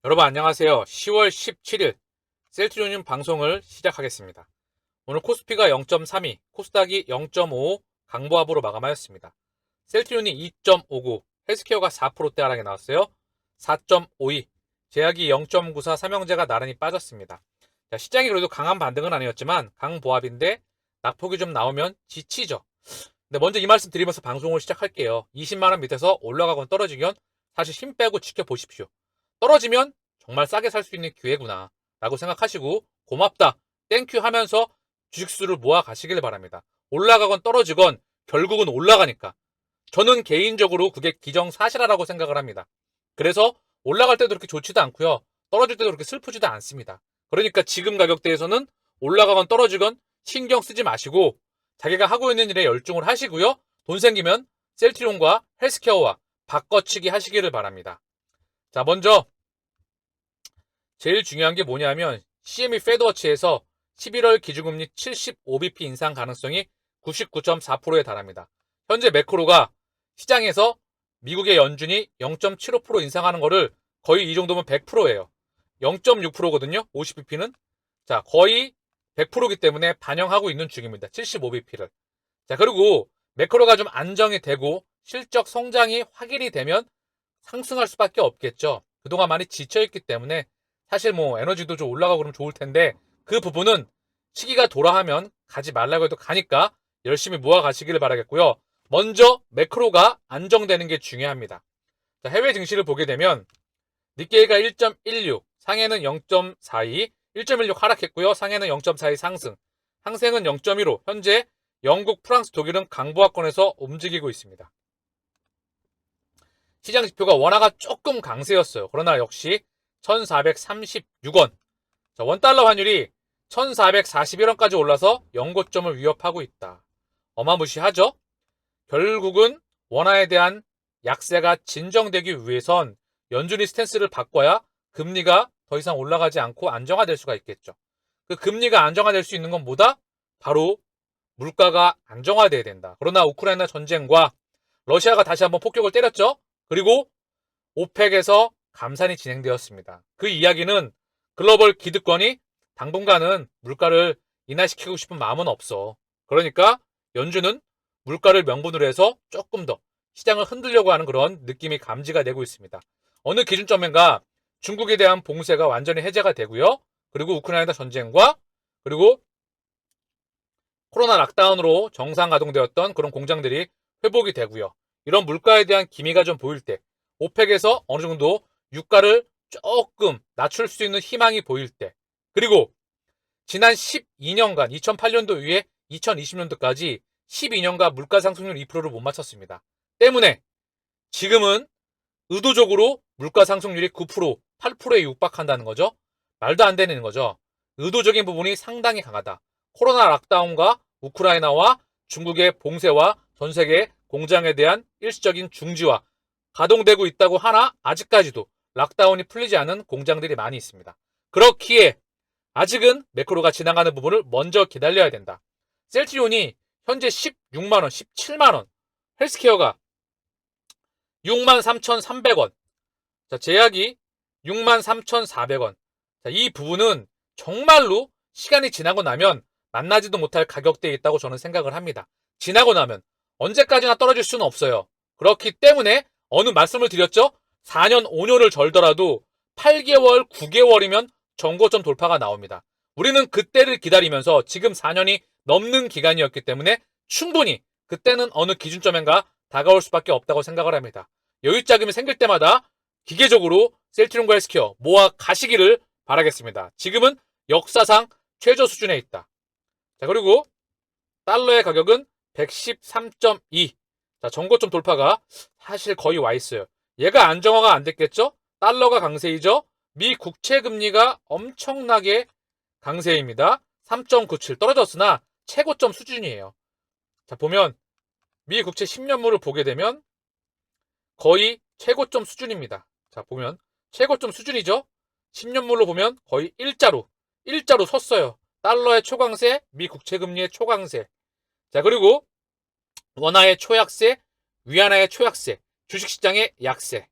여러분 안녕하세요. 10월 17일 셀트리온 방송을 시작하겠습니다. 오늘 코스피가 0.32, 코스닥이 0.55 강보합으로 마감하였습니다. 셀트리온이 2.59, 헬스케어가 4%대 하락에 나왔어요. 4.52, 제약이 0.94, 삼형제가 나란히 빠졌습니다. 자, 시장이 그래도 강한 반등은 아니었지만 강보합인데 낙폭이 좀 나오면 지치죠. 근데 먼저 이 말씀 드리면서 방송을 시작할게요. 20만원 밑에서 올라가건 떨어지건 사실 힘 빼고 지켜보십시오. 떨어지면 정말 싸게 살 수 있는 기회구나 라고 생각하시고 고맙다 땡큐 하면서 주식수를 모아 가시길 바랍니다. 올라가건 떨어지건 결국은 올라가니까 저는 개인적으로 그게 기정사실화라고 생각을 합니다. 그래서 올라갈 때도 그렇게 좋지도 않고요, 떨어질 때도 그렇게 슬프지도 않습니다. 그러니까 지금 가격대에서는 올라가건 떨어지건 신경 쓰지 마시고 자기가 하고 있는 일에 열중을 하시고요, 돈 생기면 셀트리온과 헬스케어와 바꿔치기 하시기를 바랍니다. 자, 먼저 제일 중요한 게 뭐냐면 CME 페드워치에서 11월 기준금리 75bp 인상 가능성이 99.4%에 달합니다. 현재 매크로가 시장에서 미국의 연준이 0.75% 인상하는 거를 거의 이 정도면 100%예요. 0.6%거든요. 50bp는. 자, 거의 100%이기 때문에 반영하고 있는 중입니다. 75bp를. 자, 그리고 매크로가 좀 안정이 되고 실적 성장이 확인이 되면 상승할 수밖에 없겠죠. 그동안 많이 지쳐있기 때문에 사실 뭐 에너지도 좀 올라가고 그러면 좋을 텐데 그 부분은 시기가 돌아하면 가지 말라고 해도 가니까 열심히 모아 가시기를 바라겠고요. 먼저 매크로가 안정되는 게 중요합니다. 자, 해외 증시를 보게 되면 니케이가 1.16, 상해는 0.42, 1.16 하락했고요. 상해는 0.42 상승, 항생은 0.15, 현재 영국, 프랑스, 독일은 강보합권에서 움직이고 있습니다. 시장 지표가 원화가 조금 강세였어요. 그러나 역시 1436원. 자, 원달러 환율이 1441원까지 올라서 연고점을 위협하고 있다. 어마무시하죠? 결국은 원화에 대한 약세가 진정되기 위해선 연준이 스탠스를 바꿔야 금리가 더 이상 올라가지 않고 안정화될 수가 있겠죠. 그 금리가 안정화될 수 있는 건 뭐다? 바로 물가가 안정화돼야 된다. 그러나 우크라이나 전쟁과 러시아가 다시 한번 폭격을 때렸죠. 그리고 오펙에서 감산이 진행되었습니다. 그 이야기는 글로벌 기득권이 당분간은 물가를 인하시키고 싶은 마음은 없어. 그러니까 연준은 물가를 명분으로 해서 조금 더 시장을 흔들려고 하는 그런 느낌이 감지가 되고 있습니다. 어느 기준점인가 중국에 대한 봉쇄가 완전히 해제가 되고요. 그리고 우크라이나 전쟁과 그리고 코로나 락다운으로 정상 가동되었던 그런 공장들이 회복이 되고요. 이런 물가에 대한 기미가 좀 보일 때, 오펙에서 어느 정도 유가를 조금 낮출 수 있는 희망이 보일 때, 그리고 지난 12년간 2008년도 이후에 2020년도까지 12년간 물가 상승률 2%를 못 맞췄습니다. 때문에 지금은 의도적으로 물가 상승률이 9%, 8%에 육박한다는 거죠. 말도 안 되는 거죠. 의도적인 부분이 상당히 강하다. 코로나 락다운과 우크라이나와 중국의 봉쇄와 전 세계 공장에 대한 일시적인 중지와 가동되고 있다고 하나 아직까지도 락다운이 풀리지 않은 공장들이 많이 있습니다. 그렇기에 아직은 매크로가 지나가는 부분을 먼저 기다려야 된다. 셀트리온이 현재 16만원, 17만원, 헬스케어가 63,300원, 자, 제약이 63,400원. 자, 이 부분은 정말로 시간이 지나고 나면 만나지도 못할 가격대에 있다고 저는 생각을 합니다. 지나고 나면 언제까지나 떨어질 수는 없어요. 그렇기 때문에 어느 말씀을 드렸죠? 4년, 5년을 절더라도 8개월, 9개월이면 정고점 돌파가 나옵니다. 우리는 그때를 기다리면서 지금 4년이 넘는 기간이었기 때문에 충분히 그때는 어느 기준점인가 다가올 수밖에 없다고 생각을 합니다. 여유 자금이 생길 때마다 기계적으로 셀트리온과 헬스케어 모아 가시기를 바라겠습니다. 지금은 역사상 최저 수준에 있다. 자, 그리고 달러의 가격은 113.2. 자, 정고점 돌파가 사실 거의 와 있어요. 얘가 안정화가 안 됐겠죠? 달러가 강세이죠? 미 국채 금리가 엄청나게 강세입니다. 3.97 떨어졌으나 최고점 수준이에요. 자, 보면 미 국채 10년물을 보게 되면 거의 최고점 수준입니다. 자, 보면 최고점 수준이죠? 10년물로 보면 거의 일자로 섰어요. 달러의 초강세, 미 국채금리의 초강세. 자, 그리고 원화의 초약세, 위안화의 초약세, 주식시장의 약세.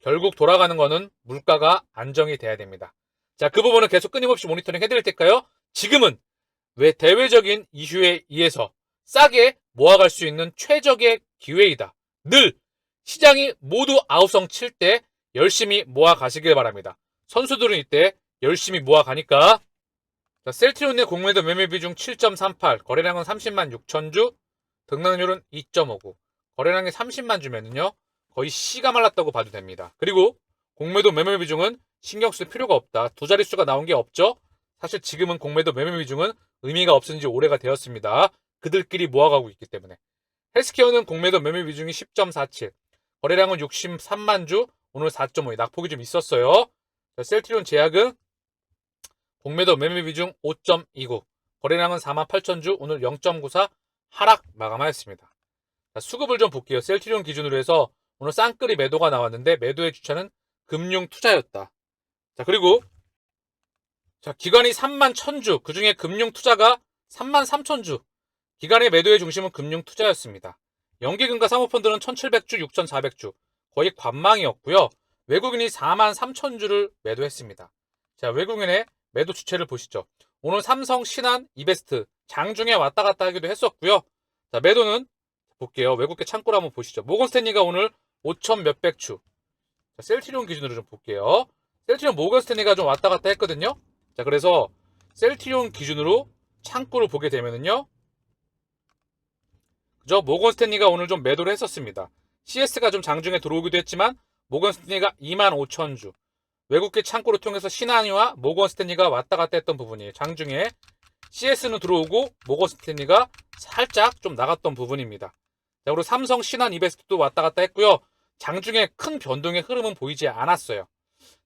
결국 돌아가는 거는 물가가 안정이 돼야 됩니다. 자, 그 부분은 계속 끊임없이 모니터링 해드릴 테니까요. 지금은 왜 대외적인 이슈에 의해서 싸게 모아갈 수 있는 최적의 기회이다. 늘 시장이 모두 아우성 칠 때 열심히 모아가시길 바랍니다. 선수들은 이때 열심히 모아가니까. 자, 셀트리온의 공매도 매매 비중 7.38, 거래량은 30만 6천 주, 등락률은 2.59. 거래량이 30만 주면은요, 거의 씨가 말랐다고 봐도 됩니다. 그리고 공매도 매매 비중은 신경 쓸 필요가 없다. 두 자릿수가 나온 게 없죠? 사실 지금은 공매도 매매 비중은 의미가 없은 지 오래가 되었습니다. 그들끼리 모아가고 있기 때문에. 헬스케어는 공매도 매매 비중이 10.47, 거래량은 63만 주, 오늘 4.5, 낙폭이 좀 있었어요. 자, 셀트리온 제약은 공매도 매매 비중 5.29, 거래량은 4만 8천 주, 오늘 0.94 하락 마감하였습니다. 자, 수급을 좀 볼게요. 셀트리온 기준으로 해서 오늘 쌍끌이 매도가 나왔는데 매도의 주차는 금융 투자였다. 자, 그리고 자, 기관이 3만 1000주, 그 중에 금융 투자가 3만 3000주. 기관의 매도의 중심은 금융 투자였습니다. 연기금과 사모펀드는 1700주, 6400주. 거의 관망이었고요. 외국인이 4만 3000주를 매도했습니다. 자, 외국인의 매도 주체를 보시죠. 오늘 삼성, 신한, 이베스트 장중에 왔다 갔다 하기도 했었고요. 자, 매도는 볼게요. 외국계 창고를 한번 보시죠. 모건스탠리가 오늘 5천 몇백 주. 자, 셀트리온 기준으로 좀 볼게요. 셀트리온 모건스탠리가 좀 왔다 갔다 했거든요. 자, 그래서 셀트리온 기준으로 창구를 보게 되면은요. 그죠? 모건스탠리가 오늘 좀 매도를 했었습니다. CS가 좀 장중에 들어오기도 했지만 모건스탠리가 2만 5천 주. 외국계 창구를 통해서 신한이와 모건스탠리가 왔다 갔다 했던 부분이에요. 장중에 CS는 들어오고 모건스탠리가 살짝 좀 나갔던 부분입니다. 자, 그리고 삼성, 신한, 이베스트도 왔다 갔다 했고요. 장중에 큰 변동의 흐름은 보이지 않았어요.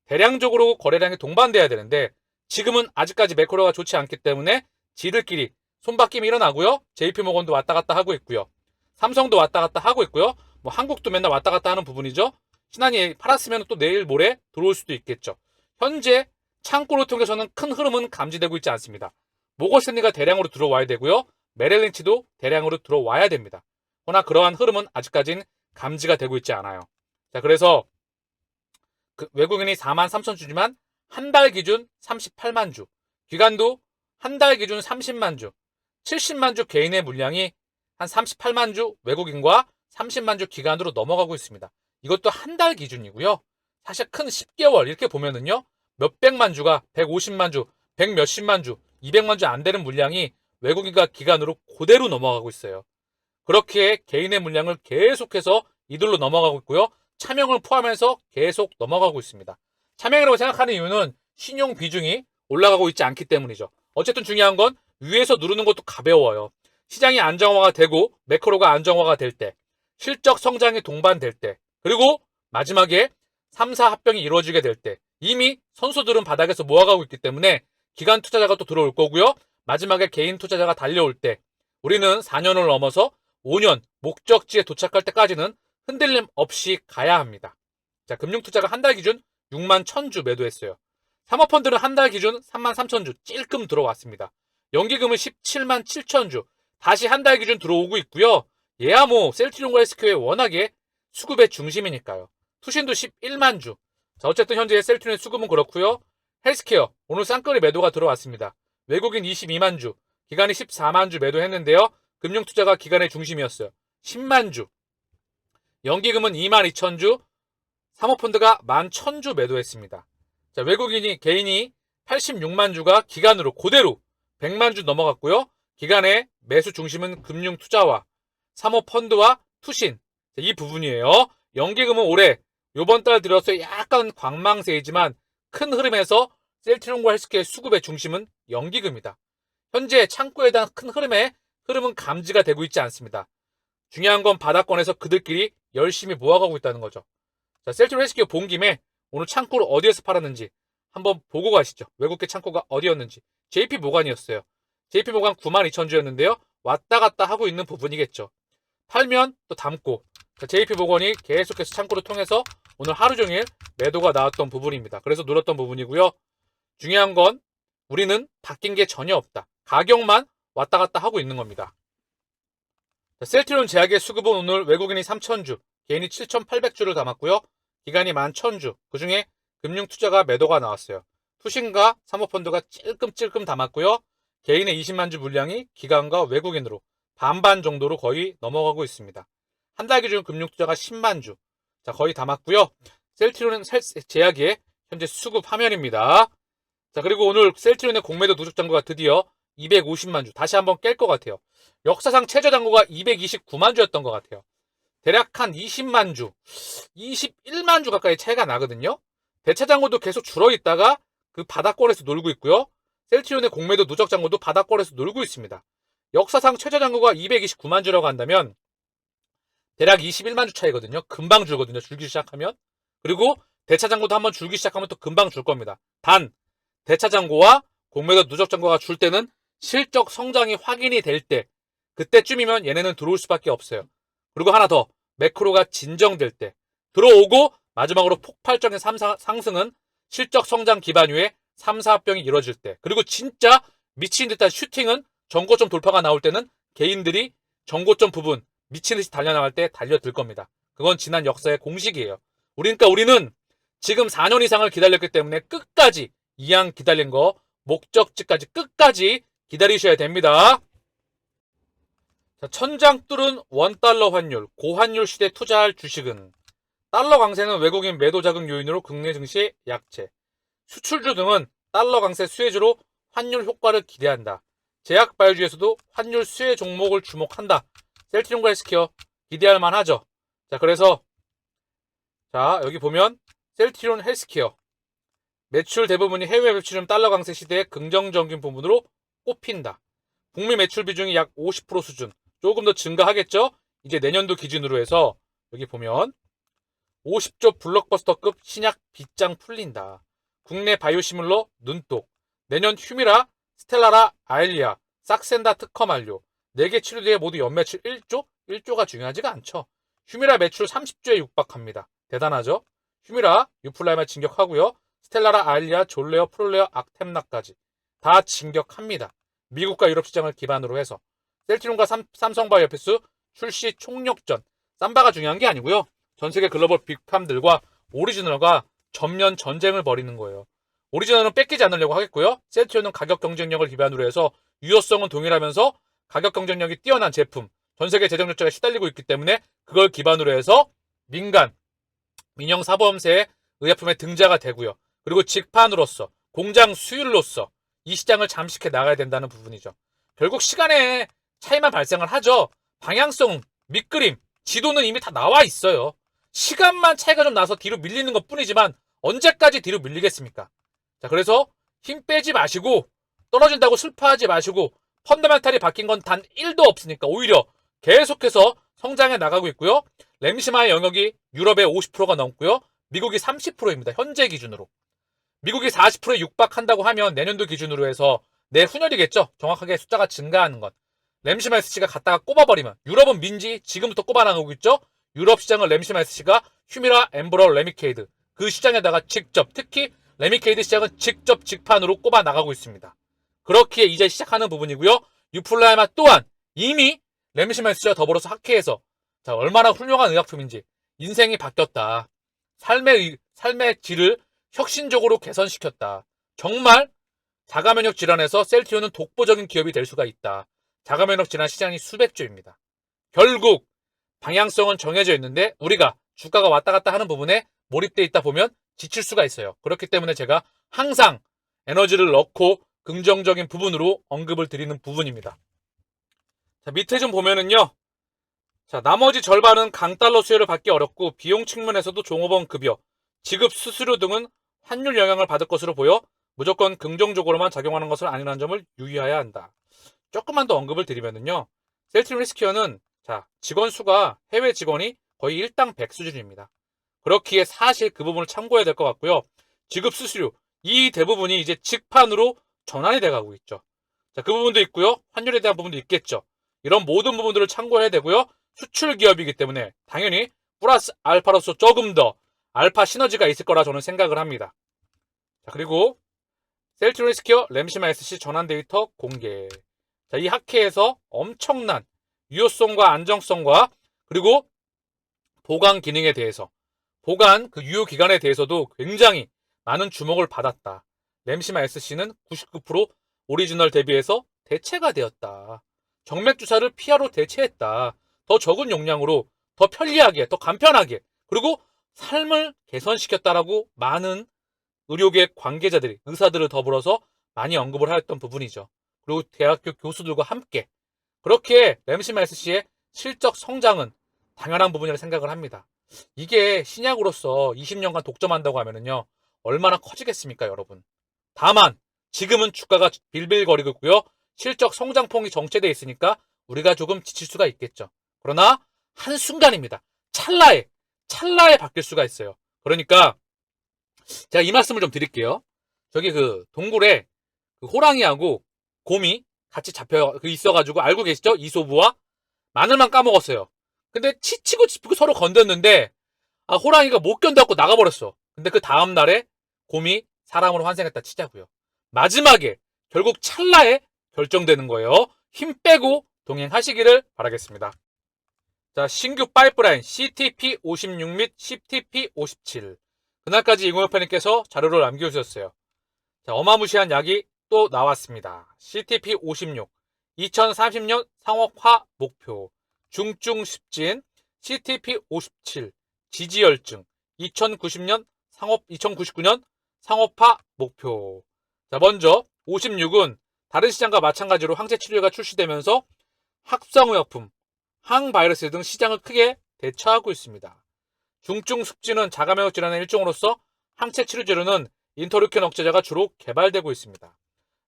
대량적으로 거래량이 동반돼야 되는데 지금은 아직까지 매크로가 좋지 않기 때문에 지들끼리 손바뀜이 일어나고요. JP모건도 왔다 갔다 하고 있고요. 삼성도 왔다 갔다 하고 있고요. 뭐 한국도 맨날 왔다 갔다 하는 부분이죠. 신한이 팔았으면 또 내일 모레 들어올 수도 있겠죠. 현재 창고를 통해서는 큰 흐름은 감지되고 있지 않습니다. 모건스탠리가 대량으로 들어와야 되고요. 메릴린치도 대량으로 들어와야 됩니다. 그러나 그러한 흐름은 아직까지는 감지가 되고 있지 않아요. 자, 그래서 그 외국인이 4만 3천 주지만 한 달 기준 38만 주, 기관도 한 달 기준 30만 주, 70만 주 개인의 물량이 한 38만 주 외국인과 30만 주 기관으로 넘어가고 있습니다. 이것도 한 달 기준이고요. 사실 큰 10개월 이렇게 보면은요. 몇백만 주가 150만 주, 100 몇십만 주, 200만 주 안 되는 물량이 외국인과 기관으로 그대로 넘어가고 있어요. 그렇게 개인의 물량을 계속해서 이들로 넘어가고 있고요. 차명을 포함해서 계속 넘어가고 있습니다. 차명이라고 생각하는 이유는 신용 비중이 올라가고 있지 않기 때문이죠. 어쨌든 중요한 건 위에서 누르는 것도 가벼워요. 시장이 안정화가 되고 매크로가 안정화가 될 때, 실적 성장이 동반될 때, 그리고 마지막에 3사 합병이 이루어지게 될 때 이미 선수들은 바닥에서 모아가고 있기 때문에 기관 투자자가 또 들어올 거고요. 마지막에 개인 투자자가 달려올 때 우리는 4년을 넘어서 5년 목적지에 도착할 때까지는 흔들림 없이 가야 합니다. 자, 금융투자가 한 달 기준 6만 1000주 매도했어요. 사모펀드는 한 달 기준 3만 3000주 찔끔 들어왔습니다. 연기금은 17만 7000주 다시 한 달 기준 들어오고 있고요. 얘야 뭐 셀트리온과 헬스케어의 워낙에 수급의 중심이니까요. 투신도 11만 주. 자, 어쨌든 현재 셀트리온의 수급은 그렇고요. 헬스케어 오늘 쌍끌이 매도가 들어왔습니다. 외국인 22만 주, 기관이 14만 주 매도했는데요. 금융투자가 기관의 중심이었어요. 10만 주. 연기금은 2만 2천 주, 사모펀드가 1만 1000주 매도했습니다. 자, 외국인이 개인이 86만 주가 기관으로 그대로 100만 주 넘어갔고요. 기관의 매수 중심은 금융투자와 사모펀드와 투신 이 부분이에요. 연기금은 올해 요번 달 들어서 약간 관망세이지만 큰 흐름에서 셀트리온과 헬스케어의 수급의 중심은 연기금이다. 현재 창구에 대한 큰 흐름은 감지가 되고 있지 않습니다. 중요한 건 바닥권에서 그들끼리 열심히 모아가고 있다는 거죠. 자, 셀트리온 헬스케어 본 김에 오늘 창구를 어디에서 팔았는지 한번 보고 가시죠. 외국계 창구가 어디였는지. JP모간이었어요. JP모간 9만 2천 주였는데요. 왔다 갔다 하고 있는 부분이겠죠. 팔면 또 담고. 자, JP모건이 계속해서 창구를 통해서 오늘 하루 종일 매도가 나왔던 부분입니다. 그래서 눌렀던 부분이고요. 중요한 건 우리는 바뀐 게 전혀 없다. 가격만 왔다 갔다 하고 있는 겁니다. 자, 셀트리온 제약의 수급은 오늘 외국인이 3000주, 개인이 7800주를 담았고요. 기간이 11,000주. 그중에 금융투자가 매도가 나왔어요. 투신과 사모펀드가 찔끔찔끔 담았고요. 개인의 20만 주 물량이 기관과 외국인으로 반반 정도로 거의 넘어가고 있습니다. 한 달 기준 금융투자가 10만 주. 자, 거의 담았고요. 셀트리온은 제약의 현재 수급 화면입니다. 자, 그리고 오늘 셀트리온의 공매도 누적 잔고가 드디어 250만 주. 다시 한번 깰 것 같아요. 역사상 최저 잔고가 229만 주였던 것 같아요. 대략 한 20만 주, 21만 주 가까이 차이가 나거든요. 대차 잔고도 계속 줄어있다가 그 바닥권에서 놀고 있고요. 셀트리온의 공매도 누적 잔고도 바닥권에서 놀고 있습니다. 역사상 최저 잔고가 229만 주라고 한다면 대략 21만 주 차이거든요. 금방 줄거든요. 줄기 시작하면. 그리고 대차 잔고도 한번 줄기 시작하면 또 금방 줄 겁니다. 단 대차 잔고와 공매도 누적 잔고가 줄 때는 실적 성장이 확인이 될 때, 그때쯤이면 얘네는 들어올 수밖에 없어요. 그리고 하나 더, 매크로가 진정될 때 들어오고 마지막으로 폭발적인 상승은 실적 성장 기반 위에 3, 4합병이 이루어질 때, 그리고 진짜 미친 듯한 슈팅은 전고점 돌파가 나올 때는 개인들이 전고점 부분 미친 듯이 달려나갈 때 달려들 겁니다. 그건 지난 역사의 공식이에요. 그러니까 우리는 지금 4년 이상을 기다렸기 때문에 끝까지 이왕 기다린 거 목적지까지 끝까지 기다리셔야 됩니다. 자, 천장 뚫은 원달러 환율, 고환율 시대 투자할 주식은 달러 강세는 외국인 매도 자극 요인으로 국내 증시 약세, 수출주 등은 달러 강세 수혜주로 환율 효과를 기대한다. 제약 바이오주에서도 환율 수혜 종목을 주목한다. 셀트리온과 헬스케어 기대할 만하죠. 자, 그래서 자, 여기 보면 셀트리온 헬스케어 매출 대부분이 해외 매출은 달러 강세 시대의 긍정적인 부분으로 꼽힌다. 북미 매출 비중이 약 50% 수준. 조금 더 증가하겠죠? 이제 내년도 기준으로 해서 여기 보면 50조 블록버스터급 신약 빗장 풀린다. 국내 바이오시밀러 눈독. 내년 휴미라, 스텔라라, 아일리아, 싹센다 특허 만료. 4개 치료제에 모두 연매출 1조? 1조가 중요하지가 않죠. 휴미라 매출 30조에 육박합니다. 대단하죠? 휴미라, 유플라이마 진격하고요. 스텔라라, 아일리아, 졸레어, 프롤레어, 악템나까지 다 진격합니다. 미국과 유럽 시장을 기반으로 해서 셀트리온과 삼성바이오피스 출시 총력전. 삼바가 중요한 게 아니고요. 전세계 글로벌 빅팜들과 오리지널과 전면 전쟁을 벌이는 거예요. 오리지널은 뺏기지 않으려고 하겠고요. 셀트리온은 가격 경쟁력을 기반으로 해서 유효성은 동일하면서 가격 경쟁력이 뛰어난 제품, 전세계 재정 적자가 시달리고 있기 때문에 그걸 기반으로 해서 민영사보험사의 의약품의 등자가 되고요. 그리고 직판으로서, 공장 수율로서 이 시장을 잠식해 나가야 된다는 부분이죠. 결국 시간에 차이만 발생을 하죠. 방향성, 밑그림, 지도는 이미 다 나와 있어요. 시간만 차이가 좀 나서 뒤로 밀리는 것 뿐이지만 언제까지 뒤로 밀리겠습니까? 자, 그래서 힘 빼지 마시고 떨어진다고 슬퍼하지 마시고 펀더멘탈이 바뀐 건 단 1도 없으니까 오히려 계속해서 성장해 나가고 있고요. 램시마의 영역이 유럽의 50%가 넘고요. 미국이 30%입니다. 현재 기준으로. 미국이 40%에 육박한다고 하면 내년도 기준으로 해서 내후년이겠죠. 정확하게 숫자가 증가하는 것. 램시마 SC가 갖다가 꼽아버리면 유럽은 민지 지금부터 꼽아나가고 있죠. 유럽 시장을 램시마 SC가 휴미라, 엠브러, 레미케이드 그 시장에다가 직접 특히 레미케이드 시장은 직접 직판으로 꼽아나가고 있습니다. 그렇기에 이제 시작하는 부분이고요. 유플라이마 또한 이미 램시마 SC와 더불어서 학회에서 자, 얼마나 훌륭한 의약품인지 인생이 바뀌었다. 삶의 질을 혁신적으로 개선시켰다. 정말 자가면역 질환에서 셀트리온은 독보적인 기업이 될 수가 있다. 자가면역 질환 시장이 수백조입니다. 결국 방향성은 정해져 있는데 우리가 주가가 왔다 갔다 하는 부분에 몰입돼 있다 보면 지칠 수가 있어요. 그렇기 때문에 제가 항상 에너지를 넣고 긍정적인 부분으로 언급을 드리는 부분입니다. 자, 밑에 좀 보면은요. 자, 나머지 절반은 강달러 수혜를 받기 어렵고 비용 측면에서도 종업원 급여, 지급 수수료 등은 환율 영향을 받을 것으로 보여 무조건 긍정적으로만 작용하는 것은 아니라는 점을 유의해야 한다. 조금만 더 언급을 드리면은요. 셀트리온 헬스케어는 자, 직원 수가 해외 직원이 거의 1당 100 수준입니다. 그렇기에 사실 그 부분을 참고해야 될 것 같고요. 지급 수수료, 이 대부분이 이제 직판으로 전환이 돼가고 있죠. 자, 그 부분도 있고요. 환율에 대한 부분도 있겠죠. 이런 모든 부분들을 참고해야 되고요. 수출 기업이기 때문에 당연히 플러스 알파로서 조금 더 알파 시너지가 있을 거라 저는 생각을 합니다. 자, 그리고 셀트리온 헬스케어 램시마 SC 전환 데이터 공개. 자, 이 학회에서 엄청난 유효성과 안정성과 그리고 보강 기능에 대해서 보관 그 유효 기간에 대해서도 굉장히 많은 주목을 받았다. 램시마 SC는 99% 오리지널 대비해서 대체가 되었다. 정맥 주사를 피하로 대체했다. 더 적은 용량으로 더 편리하게, 더 간편하게, 그리고 삶을 개선시켰다라고 많은 의료계 관계자들이, 의사들을 더불어서 많이 언급을 하였던 부분이죠. 그리고 대학교 교수들과 함께 그렇게 램시마 SC의 실적 성장은 당연한 부분이라 생각을 합니다. 이게 신약으로서 20년간 독점한다고 하면은요, 얼마나 커지겠습니까, 여러분? 다만 지금은 주가가 빌빌거리고 있고요. 실적 성장폭이 정체되어 있으니까 우리가 조금 지칠 수가 있겠죠. 그러나 한순간입니다. 찰나에 바뀔 수가 있어요. 그러니까 제가 이 말씀을 좀 드릴게요. 저기 그 동굴에 그 호랑이하고 곰이 같이 잡혀 있어가지고 알고 계시죠? 이소부와 마늘만 까먹었어요. 근데 치치고 짚고 서로 건졌는데 호랑이가 못 견뎌갖고 나가버렸어. 근데 그 다음날에 곰이 사람으로 환생했다 치자고요. 마지막에 결국 찰나에 결정되는 거예요. 힘 빼고 동행하시기를 바라겠습니다. 자, 신규 파이프라인 CTP56 및 CTP57 그날까지 이공협회님께서 자료를 남겨주셨어요. 자, 어마무시한 약이 또 나왔습니다. CTP56 2030년 상업화 목표 중증습진 CTP57 지지혈증 2099년 상업화 목표. 자, 먼저 56은 다른 시장과 마찬가지로 항체 치료제가 출시되면서 합성의약품, 항바이러스 등 시장을 크게 대처하고 있습니다. 중증습진은 자가면역 질환의 일종으로서 항체 치료제로는 인터루킨 억제제가 주로 개발되고 있습니다.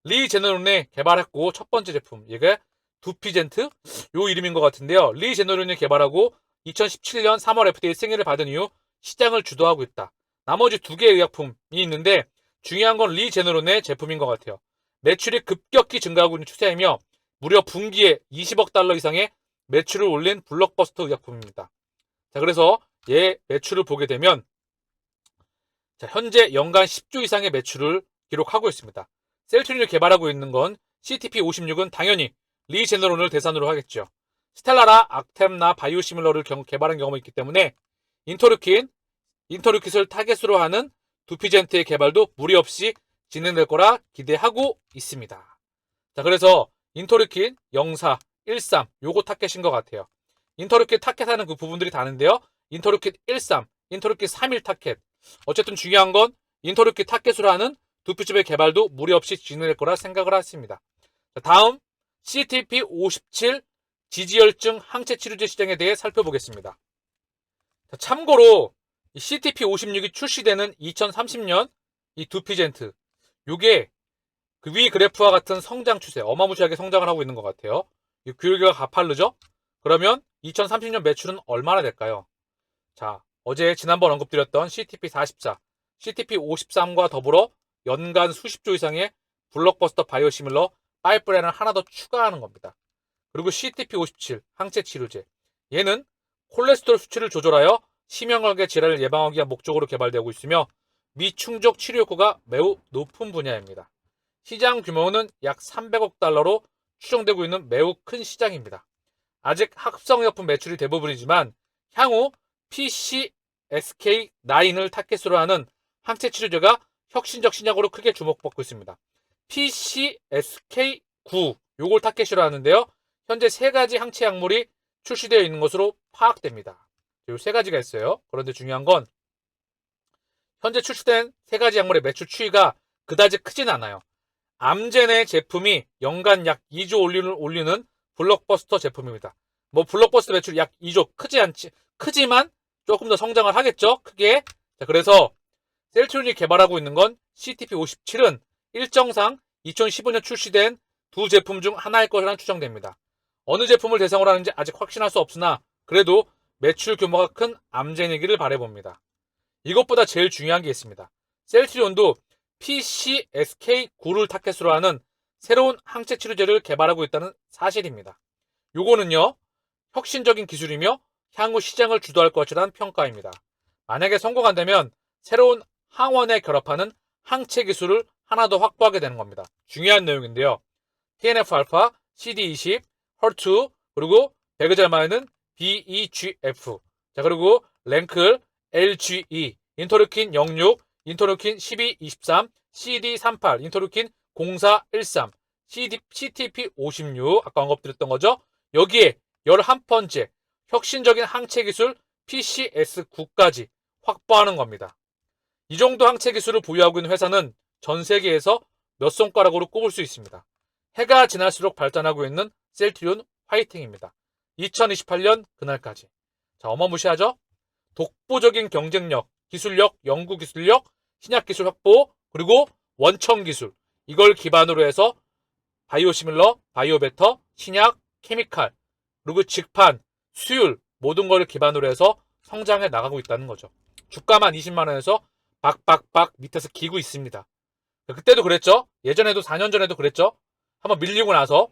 리제너론이 개발했고 첫 번째 제품, 이게 두피젠트 요 이름인 것 같은데요. 리제너론이 개발하고 2017년 3월 FDA 승인을 받은 이후 시장을 주도하고 있다. 나머지 두 개의 의약품이 있는데 중요한 건 리제너론의 제품인 것 같아요. 매출이 급격히 증가하고 있는 추세이며 무려 분기에 20억 달러 이상의 매출을 올린 블록버스터 의약품입니다. 자, 그래서 얘 매출을 보게 되면 자, 현재 연간 10조 이상의 매출을 기록하고 있습니다. 셀트린을 개발하고 있는 건 CTP56은 당연히 리제너론을 대상으로 하겠죠. 스텔라라, 악템나, 바이오시밀러를 개발한 경험이 있기 때문에 인터루킷을 타겟으로 하는 두피젠트의 개발도 무리 없이 진행될 거라 기대하고 있습니다. 자, 그래서 인터루킨 04, 13 요거 타겟인 것 같아요. 인터루킨 타겟하는 그 부분들이 다른데요. 인터루킨 13, 인터루킨 31 타겟. 어쨌든 중요한 건 인터루킨 타겟으로 하는 두피집의 개발도 무리 없이 진행될 거라 생각을 했습니다. 자, 다음 CTP57 지지혈증 항체 치료제 시장에 대해 살펴보겠습니다. 자, 참고로 이 CTP56이 출시되는 2030년 이 두피젠트 요게 그 위 그래프와 같은 성장 추세 어마무시하게 성장을 하고 있는 것 같아요. 이 규율계가 가파르죠? 그러면 2030년 매출은 얼마나 될까요? 자, 어제 지난번 언급드렸던 CTP44, CTP53과 더불어 연간 수십조 이상의 블록버스터 바이오시밀러 파이프라인을 하나 더 추가하는 겁니다. 그리고 CTP57 항체 치료제 얘는 콜레스테롤 수치를 조절하여 심혈관계 질환을 예방하기 위한 목적으로 개발되고 있으며 미충족 치료 효과가 매우 높은 분야입니다. 시장 규모는 약 300억 달러로 추정되고 있는 매우 큰 시장입니다. 아직 합성의약품 매출이 대부분이지만 향후 PCSK9을 타겟으로 하는 항체 치료제가 혁신적 신약으로 크게 주목받고 있습니다. PCSK9 요걸 타겟으로 하는데요. 현재 3가지 항체 약물이 출시되어 있는 것으로 파악됩니다. 요 3가지가 있어요. 그런데 중요한 건 현재 출시된 3가지 약물의 매출 추이가 그다지 크진 않아요. 암젠의 제품이 연간 약 2조 올리는 블록버스터 제품입니다. 뭐 블록버스터 매출 약 2조 크지만 조금 더 성장을 하겠죠. 크게. 자, 그래서 셀트론이 개발하고 있는 건 CTP57은 일정상 2015년 출시된 두 제품 중 하나일 것이라는 추정됩니다. 어느 제품을 대상으로 하는지 아직 확신할 수 없으나 그래도 매출 규모가 큰 암젠이기를 바라봅니다. 이것보다 제일 중요한 게 있습니다. 셀트리온도 PCSK9를 타겟으로 하는 새로운 항체 치료제를 개발하고 있다는 사실입니다. 요거는요, 혁신적인 기술이며 향후 시장을 주도할 것이라는 평가입니다. 만약에 성공한다면 새로운 항원에 결합하는 항체 기술을 하나 더 확보하게 되는 겁니다. 중요한 내용인데요. TNF-알파, CD20, HER2, 그리고 배그잘마에는 BEGF, 자, 그리고 랭클, LGE, 인터루킨 06, 인터루킨 12, 23, CD38, 인터루킨 04, 13, CTP56, 아까 언급드렸던 거죠. 여기에 11번째 혁신적인 항체 기술 PCS9까지 확보하는 겁니다. 이 정도 항체 기술을 보유하고 있는 회사는 전 세계에서 몇 손가락으로 꼽을 수 있습니다. 해가 지날수록 발전하고 있는 셀트리온 화이팅입니다. 2028년 그날까지. 자, 어마무시하죠? 독보적인 경쟁력, 기술력, 연구기술력, 신약기술 확보, 그리고 원천기술. 이걸 기반으로 해서 바이오시밀러, 바이오베터, 신약, 케미칼, 그리고 직판, 수율 모든 걸 기반으로 해서 성장해 나가고 있다는 거죠. 주가만 20만 원에서 박박박 밑에서 기고 있습니다. 그때도 그랬죠. 예전에도 4년 전에도 그랬죠. 한번 밀리고 나서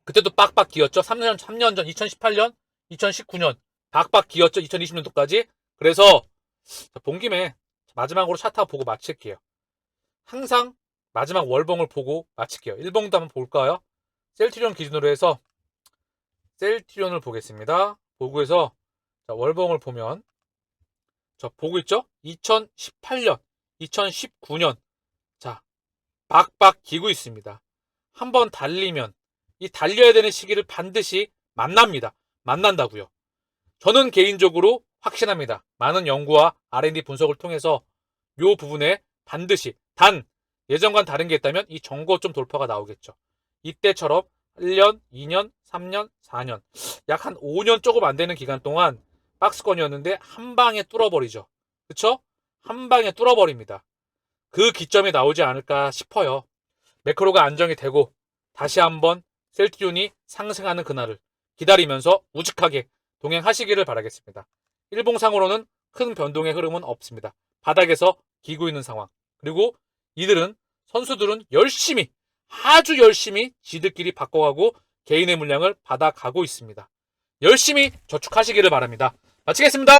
그때도 빡빡 기었죠. 3년 전 2018년, 2019년 박박 기었죠. 2020년도까지. 그래서 본 김에 마지막으로 차트 보고 마칠게요. 항상 마지막 월봉을 보고 마칠게요. 일봉도 한번 볼까요? 셀트리온 기준으로 해서 셀트리온을 보겠습니다. 보고해서 월봉을 보면 저 보고 있죠? 2018년, 2019년 자 박박 기고 있습니다. 한번 달리면 이 달려야 되는 시기를 반드시 만난다고요. 저는 개인적으로 확신합니다. 많은 연구와 R&D 분석을 통해서 이 부분에 반드시 단 예전과는 다른 게 있다면 이 정고점 돌파가 나오겠죠. 이때처럼 1년, 2년, 3년, 4년 약 한 5년 조금 안 되는 기간 동안 박스권이었는데 한 방에 뚫어버리죠. 그쵸? 한 방에 뚫어버립니다. 그 기점이 나오지 않을까 싶어요. 매크로가 안정이 되고 다시 한번 셀트리온이 상승하는 그날을 기다리면서 우직하게 동행하시기를 바라겠습니다. 일봉상으로는 큰 변동의 흐름은 없습니다. 바닥에서 기고 있는 상황. 그리고 선수들은 열심히 아주 열심히 지들끼리 바꿔가고 개인의 물량을 받아가고 있습니다. 열심히 저축하시기를 바랍니다. 마치겠습니다.